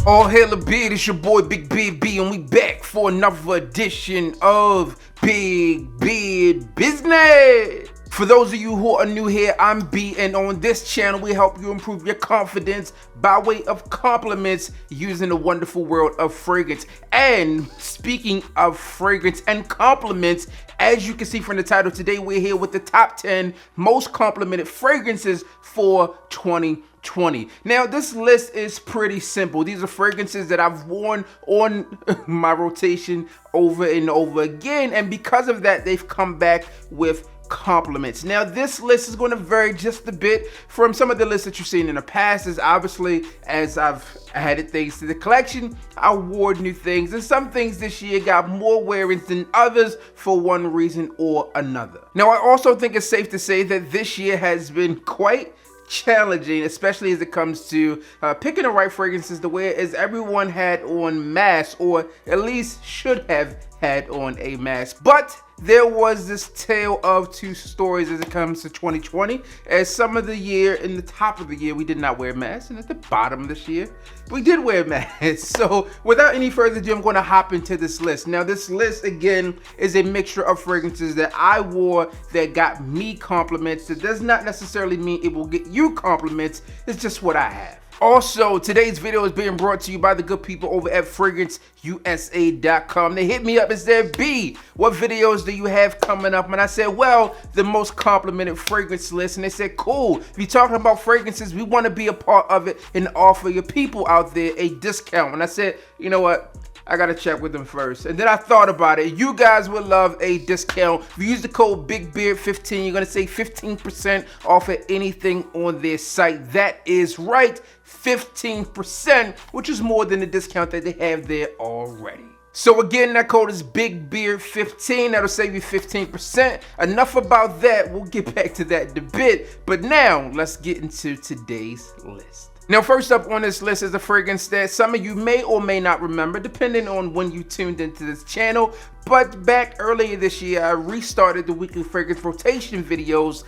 All hail a beard, it's your boy Big Beard B, and we back for another edition of Big Beard Business. For those of you who are new here, I'm B, and on this channel we help you improve your confidence by way of compliments using the wonderful world of fragrance. And speaking of fragrance and compliments, as you can see from the title, today we're here with the top 10 most complimented fragrances for 2020. Now, this list is pretty simple. These are fragrances that I've worn on my rotation over and over again, and because of that, they've come back with compliments. Now, this list is going to vary just a bit from some of the lists that you've seen in the past. As obviously, as I've added things to the collection, I wore new things, and some things this year got more wearings than others for one reason or another. Now, I also think it's safe to say that this year has been quite challenging, especially as it comes to picking the right fragrances to wear, as everyone had on masks, or at least should have had on a mask. But there was this tale of two stories as it comes to 2020, as some of the year, in the top of the year, we did not wear masks, and at the bottom of this year, we did wear masks. So without any further ado, I'm going to hop into this list. Now, this list, again, is a mixture of fragrances that I wore that got me compliments. It does not necessarily mean it will get you compliments. It's just what I have. Also, today's video is being brought to you by the good people over at FragranceUSA.com. They hit me up and said, B, what videos do you have coming up? And I said, well, the most complimented fragrance list. And they said, cool, if you're talking about fragrances, we want to be a part of it and offer your people out there a discount. And I said, you know what? I gotta check with them first. And then I thought about it. You guys would love a discount. If you use the code BIGBEARD15, you're gonna save 15% off of anything on their site. That is right, 15%, which is more than the discount that they have there already. So again, that code is BIGBEARD15. That'll save you 15%. Enough about that. We'll get back to that in a bit. But now, let's get into today's list. Now, first up on this list is a fragrance that some of you may or may not remember, depending on when you tuned into this channel. But back earlier this year, I restarted the weekly fragrance rotation videos,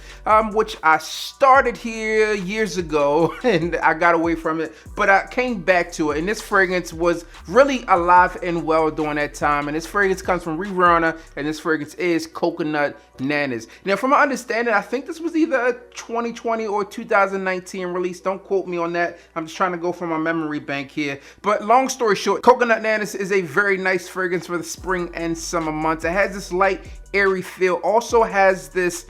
which I started here years ago, and I got away from it, but I came back to it. And this fragrance was really alive and well during that time. And this fragrance comes from Rihanna, and this fragrance is Coconut Nanas. Now, from my understanding, I think this was either a 2020 or 2019 release. Don't quote me on that. I'm just trying to go from my memory bank here. But long story short, Coconut Nanas is a very nice fragrance for the spring and summer months. It has this light, airy feel. Also has this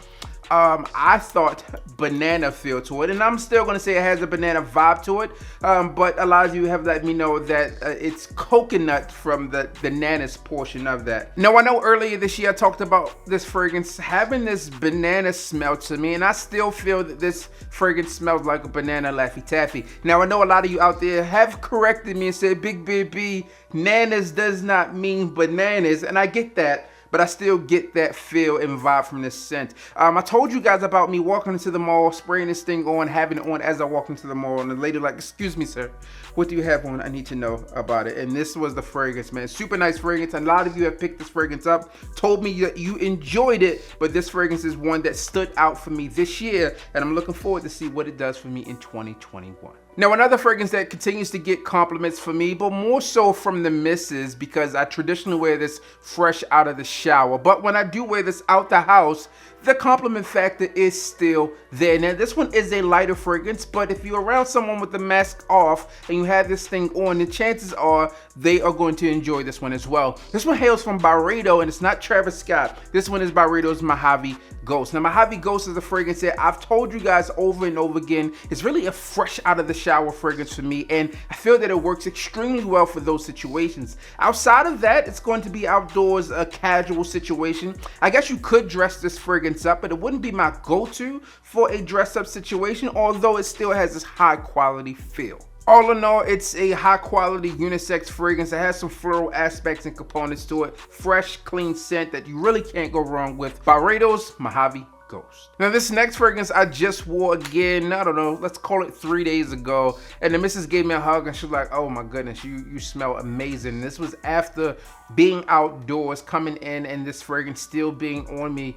I thought banana feel to it, and I'm still going to say it has a banana vibe to it, but a lot of you have let me know that it's coconut from the nanas portion of that. Now, I know earlier this year I talked about this fragrance having this banana smell to me, and I still feel that this fragrance smells like a banana Laffy Taffy. Now, I know a lot of you out there have corrected me and said, Big Baby, nanas does not mean bananas, and I get that, but I still get that feel and vibe from this scent. I told you guys about me walking into the mall, spraying this thing on, having it on as I walk into the mall, and the lady like, excuse me, sir, what do you have on? I need to know about it. And this was the fragrance, man. Super nice fragrance. And a lot of you have picked this fragrance up, told me that you enjoyed it, but this fragrance is one that stood out for me this year, and I'm looking forward to see what it does for me in 2021. Now, another fragrance that continues to get compliments for me, but more so from the misses, because I traditionally wear this fresh out of the shower. But when I do wear this out the house, the compliment factor is still there. Now, this one is a lighter fragrance, but if you're around someone with the mask off and you have this thing on, the chances are they are going to enjoy this one as well. This one hails from Byredo, and it's not Travis Scott. This one is Byredo's Mojave Ghost. Now, Mojave Ghost is a fragrance that I've told you guys over and over again. It's really a fresh out of the shower fragrance for me, and I feel that it works extremely well for those situations. Outside of that, it's going to be outdoors, a casual situation. I guess you could dress this fragrance up, but it wouldn't be my go-to for a dress-up situation, although it still has this high-quality feel. All in all, it's a high-quality unisex fragrance that has some floral aspects and components to it. Fresh, clean scent that you really can't go wrong with. Byredo's Mojave Ghost. Now, this next fragrance I just wore again, I don't know, let's call it 3 days ago, and the missus gave me a hug and she was like, oh my goodness, you smell amazing. This was after being outdoors, coming in, and this fragrance still being on me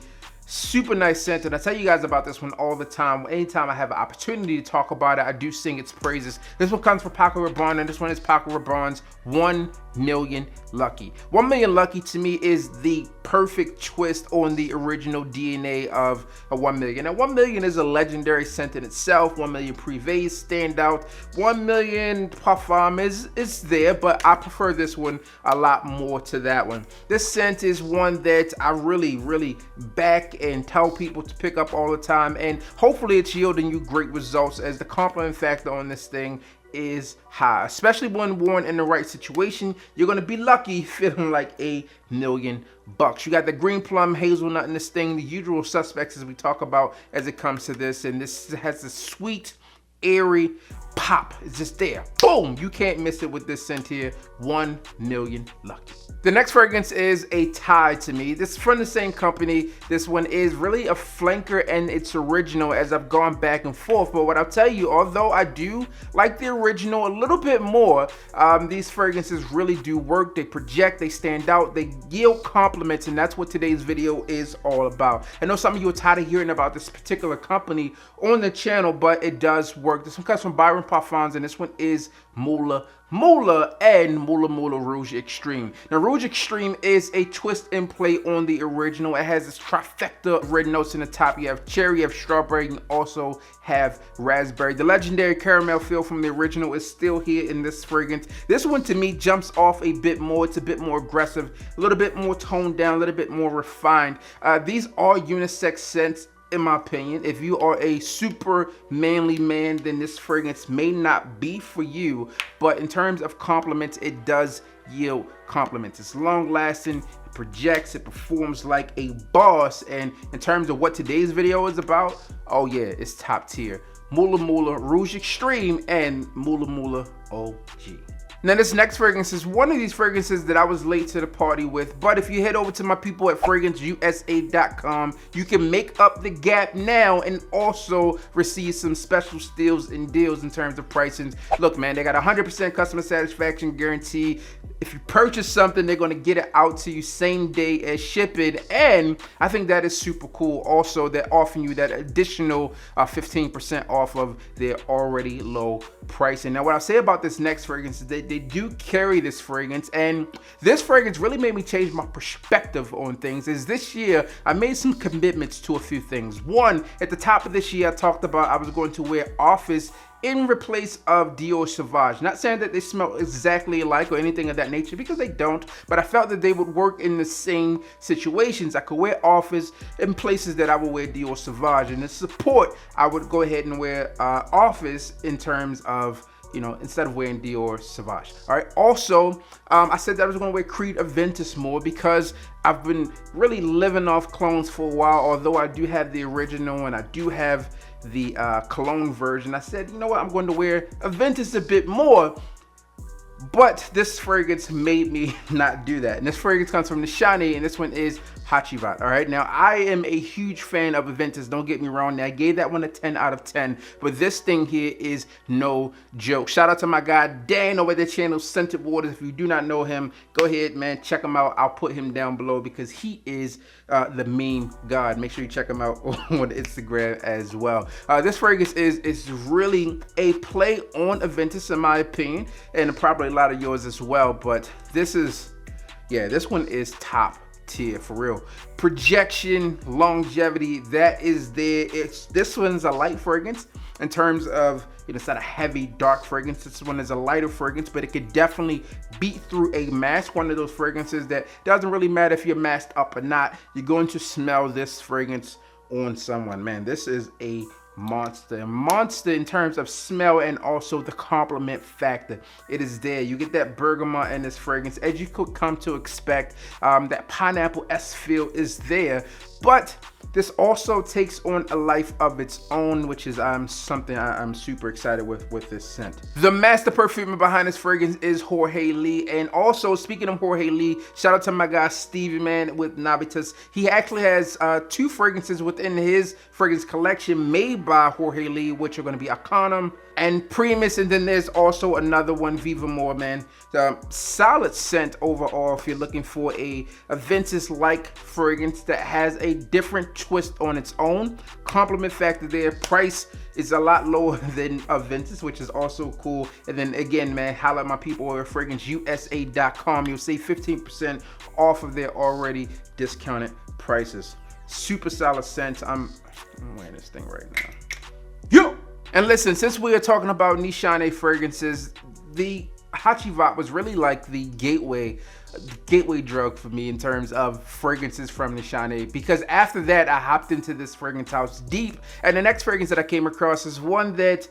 Super nice scent, and I tell you guys about this one all the time. Anytime I have an opportunity to talk about it, I do sing its praises. This one comes from Paco Rabanne, and this one is Paco Rabanne's 1 Million Lucky. 1 Million Lucky to me is the perfect twist on the original DNA of a 1 Million. Now 1 Million is a legendary scent in itself. 1 Million Privé stand out. 1 Million Parfum is there, but I prefer this one a lot more to that one. This scent is one that I really back and tell people to pick up all the time, and hopefully it's yielding you great results, as the compliment factor on this thing is high, especially when worn in the right situation. You're gonna be lucky feeling like $1 million. You got the green plum, hazelnut in this thing, the usual suspects as we talk about as it comes to this, and this has a sweet, airy pop. It's just there. Boom! You can't miss it with this scent here. 1 Million Lucky. The next fragrance is a tie to me. This is from the same company. This one is really a flanker and it's original as I've gone back and forth. But what I'll tell you, although I do like the original a little bit more, these fragrances really do work. They project, they stand out, they yield compliments, and that's what today's video is all about. I know some of you are tired of hearing about this particular company on the channel, but it does work. This one comes from Byron Parfums, and this one is Mulla and Mulla Rouge Extreme. Now Rouge Extreme is a twist and play on the original. It has this trifecta red notes in the top. You have cherry, you have strawberry, and you also have raspberry. The legendary caramel feel from the original is still here in this fragrance. This one to me jumps off a bit more. It's a bit more aggressive, a little bit more toned down, a little bit more refined. These are unisex scents, in my opinion. If you are a super manly man, then this fragrance may not be for you, but in terms of compliments, it does yield compliments. It's long lasting, it projects, it performs like a boss, and in terms of what today's video is about, oh yeah, it's top tier. Mulla Rouge Extreme and Mulla OG. Now this next fragrance is one of these fragrances that I was late to the party with, but if you head over to my people at FragranceUSA.com, you can make up the gap now and also receive some special steals and deals in terms of pricing. Look man, they got 100% customer satisfaction guarantee. If you purchase something, they're gonna get it out to you same day as shipping, and I think that is super cool. Also, they're offering you that additional 15% off of their already low pricing. Now what I'll say about this next fragrance is that they do carry this fragrance, and this fragrance really made me change my perspective on things. Is this year I made some commitments to a few things. One, at the top of this year I talked about I was going to wear Office in replace of Dior Sauvage. Not saying that they smell exactly alike or anything of that nature, because they don't, but I felt that they would work in the same situations. I could wear Office in places that I would wear Dior Sauvage, and to support, I would go ahead and wear Office in terms of, you know, instead of wearing Dior Sauvage. All right. Also, I said that I was going to wear Creed Aventus more because I've been really living off clones for a while. Although I do have the original and I do have the cologne version, I said, you know what, I'm going to wear Aventus a bit more. But this fragrance made me not do that. And this fragrance comes from Nishane, and this one is Hachibot. All right, now I am a huge fan of Aventus, don't get me wrong. Now I gave that one a 10 out of 10, but this thing here is no joke. Shout out to my guy Dan over at the channel Scented Waters. If you do not know him, go ahead man, check him out. I'll put him down below because he is the meme god. Make sure you check him out on Instagram as well. This fragrance is really a play on Aventus in my opinion, and probably a lot of yours as well, but this is, yeah, this one is top tier for real. Projection, longevity, that is there. This one's a light fragrance in terms of, you know, it's not a heavy dark fragrance. This one is a lighter fragrance, but it could definitely beat through a mask. One of those fragrances that doesn't really matter if you're masked up or not, you're going to smell this fragrance on someone. Man, this is a monster in terms of smell, and also the compliment factor. It is there. You get that bergamot in this fragrance as you could come to expect. That pineapple S feel is there, but this also takes on a life of its own, which is something I'm super excited with this scent. The master perfumer behind this fragrance is Jorge Lee. And also, speaking of Jorge Lee, shout out to my guy Stevie man with Navitas. He actually has 2 fragrances within his fragrance collection made by Jorge Lee, which are going to be Arcanum and Primus, and then there's also another one, Viva More, man. Solid scent overall if you're looking for a Aventus-like fragrance that has a a different twist on its own. Compliment factor there. Price is a lot lower than Aventus, which is also cool. And then again, man, holla at my people over at FragranceUSA.com. You'll save 15% off of their already discounted prices. Super solid scent. I'm wearing this thing right now. Yo! And listen, since we are talking about Nishane fragrances, the Hachibot was really like the gateway drug for me in terms of fragrances from Nishane, because after that I hopped into this fragrance house deep, and the next fragrance that I came across is one that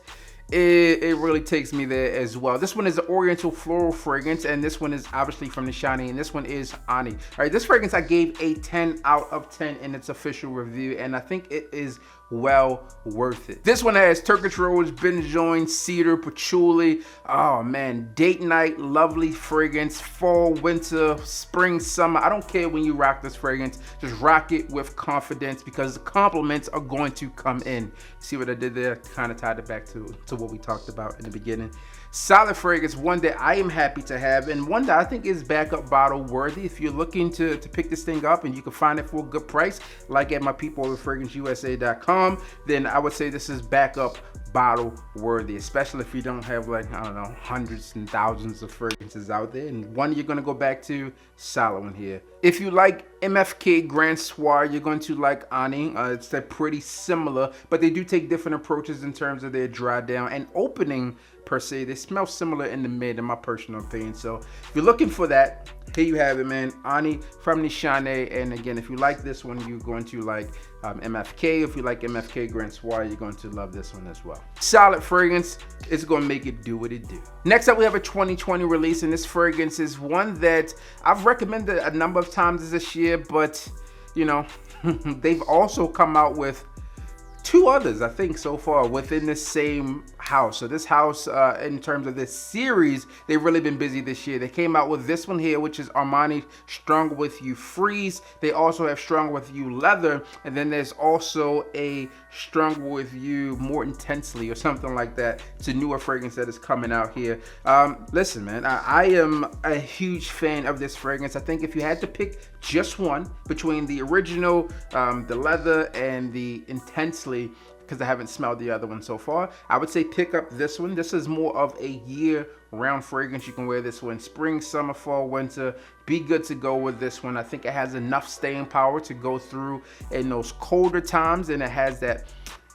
it really takes me there as well. This one is an oriental floral fragrance, and this one is obviously from Nishane, and this one is Ani. All right, this fragrance I gave a 10 out of 10 in its official review, and I think it is well worth it. This one has Turkish rose, benzoin, cedar, patchouli. Oh man, date night, lovely fragrance, fall, winter, spring, summer. I don't care when you rock this fragrance, just rock it with confidence, because the compliments are going to come in. See what I did there? Kind of tied it back to what we talked about in the beginning. Solid fragrance, one that I am happy to have, and one that I think is backup bottle worthy. If you're looking to pick this thing up and you can find it for a good price, like at my people over FragranceUSA.com, then I would say this is backup bottle worthy, especially if you don't have, like, I don't know, hundreds and thousands of fragrances out there, and one you're gonna go back to, solid one here. If you like MFK Grand Soir, you're going to like Ani. It's pretty similar, but they do take different approaches in terms of their dry down and opening per se. They smell similar in the mid, in my personal opinion. So if you're looking for that, here you have it, man. Ani from Nishane. And again, if you like this one, you're going to like MFK. If you like MFK Grand Soir, you're going to love this one as well. Solid fragrance. It's going to make it do what it do. Next up, we have a 2020 release, and this fragrance is one that I've recommended a number of times this year, but you know, they've also come out with two others, I think, so far within the same house. So this house, in terms of this series, they've really been busy this year. They came out with this one here, which is Armani Stronger With You Freeze. They also have Stronger With You Leather, and then there's also a Stronger With You More Intensely or something like that. It's a newer fragrance that is coming out here. Listen, man, I am a huge fan of this fragrance. I think if you had to pick just one between the original, the leather, and the Intensely, because I haven't smelled the other one so far, I would say pick up this one. This is more of a year-round fragrance. You can wear this one spring, summer, fall, winter. Be good to go with this one. I think it has enough staying power to go through in those colder times, and it has that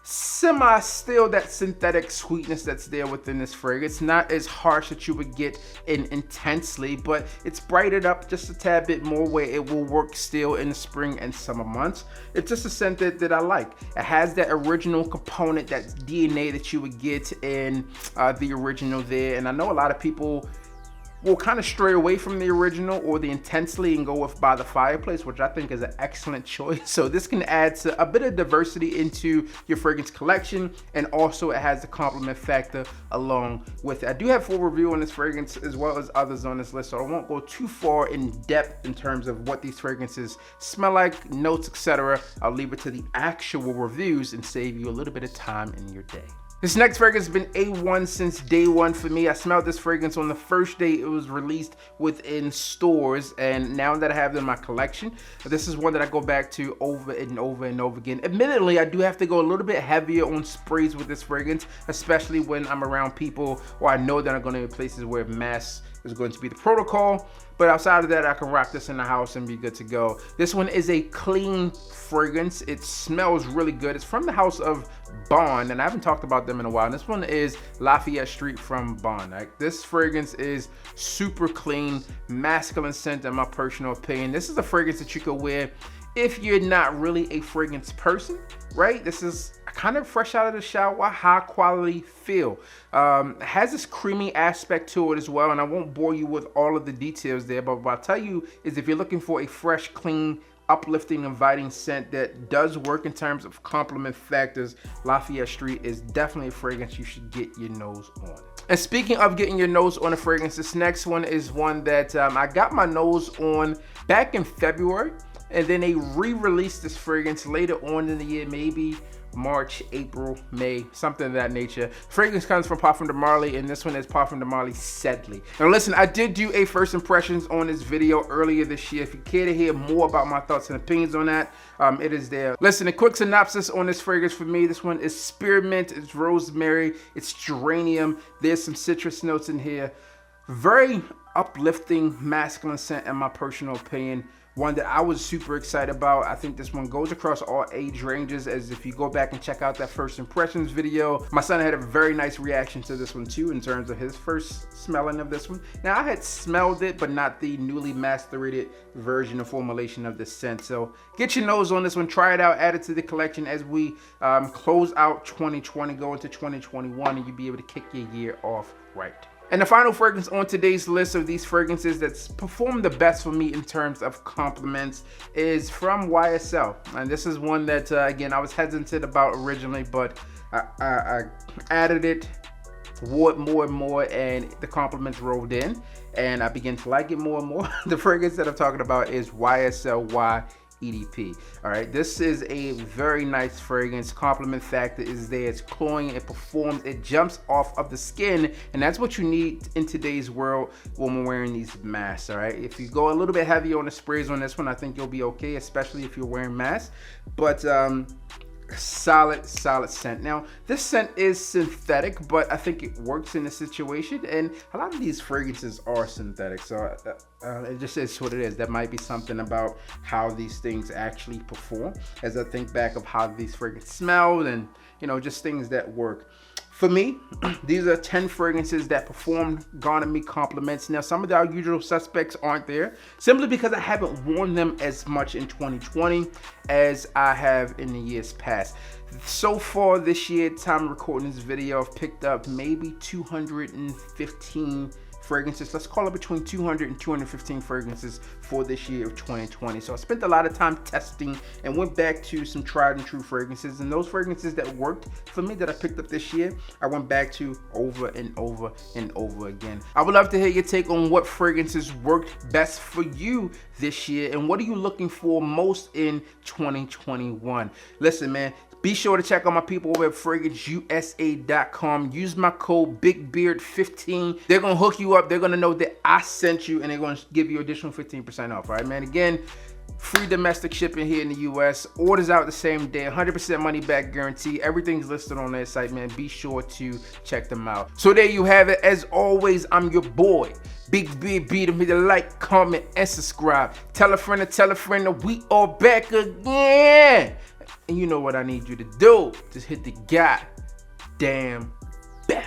still that synthetic sweetness that's there within this fragrance. Not as harsh that you would get in Intensely, but it's brightened up just a tad bit more where it will work still in the spring and summer months. It's just a scent that I like. It has that original component, that DNA that you would get in the original there, and I know a lot of people will kind of stray away from the original or the Intensely and go with By the Fireplace, which I think is an excellent choice. So this can add to a bit of diversity into your fragrance collection, and also it has the compliment factor along with it. I do have full review on this fragrance as well as others on this list, so I won't go too far in depth in terms of what these fragrances smell like, notes, etc. I'll leave it to the actual reviews and save you a little bit of time in your day. This next fragrance has been A1 since day one for me. I smelled this fragrance on the first day it was released within stores, and now that I have it in my collection, this is one that I go back to over and over and over again. Admittedly, I do have to go a little bit heavier on sprays with this fragrance, especially when I'm around people or I know that I'm going to be places where mask is going to be the protocol. But outside of that, I can rock this in the house and be good to go. This one is a clean fragrance. It smells really good. It's from the house of Bond, and I haven't talked about them in a while. And this one is Lafayette Street from Bond. Like, this fragrance is super clean, masculine scent in my personal opinion. This is a fragrance that you could wear if you're not really a fragrance person, right? This is kind of fresh out of the shower, high quality feel. It has this creamy aspect to it as well, and I won't bore you with all of the details there, but what I'll tell you is if you're looking for a fresh, clean, uplifting, inviting scent that does work in terms of compliment factors, Lafayette Street is definitely a fragrance you should get your nose on. And speaking of getting your nose on a fragrance, this next one is one that I got my nose on back in February, and then they re-released this fragrance later on in the year, maybe March, April, May, something of that nature. Fragrance comes from Parfum de Marley, and this one is Parfum de Marley Sedley. Now listen, I did do a first impressions on this video earlier this year. If you care to hear more about my thoughts and opinions on that, it is there. Listen, a quick synopsis on this fragrance for me. This one is spearmint, it's rosemary, it's geranium. There's some citrus notes in here. Very uplifting, masculine scent in my personal opinion. One that I was super excited about. I think this one goes across all age ranges, as if you go back and check out that first impressions video, my son had a very nice reaction to this one too in terms of his first smelling of this one. Now I had smelled it, but not the newly macerated version or formulation of this scent. So get your nose on this one, try it out, add it to the collection as we close out 2020, go into 2021, and you'll be able to kick your year off right. And the final fragrance on today's list of these fragrances that's performed the best for me in terms of compliments is from YSL. And this is one that, again, I was hesitant about originally, but I added it, wore it more and more, and the compliments rolled in, and I began to like it more and more. The fragrance that I'm talking about is YSL Y EDP. All right, this is a very nice fragrance. Compliment factor is there. It's cloying, it performs, it jumps off of the skin, and that's what you need in today's world when we're wearing these masks. All right, if you go a little bit heavy on the sprays on this one, I think you'll be okay, especially if you're wearing masks. But solid scent. Now this scent is synthetic, but I think it works in the situation, and a lot of these fragrances are synthetic, so it just is what it is. That might be something about how these things actually perform, as I think back of how these fragrances smelled, and you know, just things that work. For me, these are 10 fragrances that performed, garnered me compliments. Now, some of our usual suspects aren't there, simply because I haven't worn them as much in 2020 as I have in the years past. So far this year, time recording this video, I've picked up maybe 215 fragrances. Let's call it between 200 and 215 fragrances for this year of 2020. So I spent a lot of time testing and went back to some tried and true fragrances, and those fragrances that worked for me that I picked up this year, I went back to over and over and over again. I would love to hear your take on what fragrances worked best for you this year, and what are you looking for most in 2021. Listen, man, be sure to check out my people over at FragranceUSA.com. Use my code BIGBEARD15. They're going to hook you up. They're going to know that I sent you, and they're going to give you additional 15% off. All right, man. Again, free domestic shipping here in the US. Orders out the same day. 100% money back guarantee. Everything's listed on their site, man. Be sure to check them out. So there you have it. As always, I'm your boy, Big Beard B. Hit the like, comment, and subscribe. Tell a friend that we are back again. And you know what I need you to do. Just hit the goddamn bell.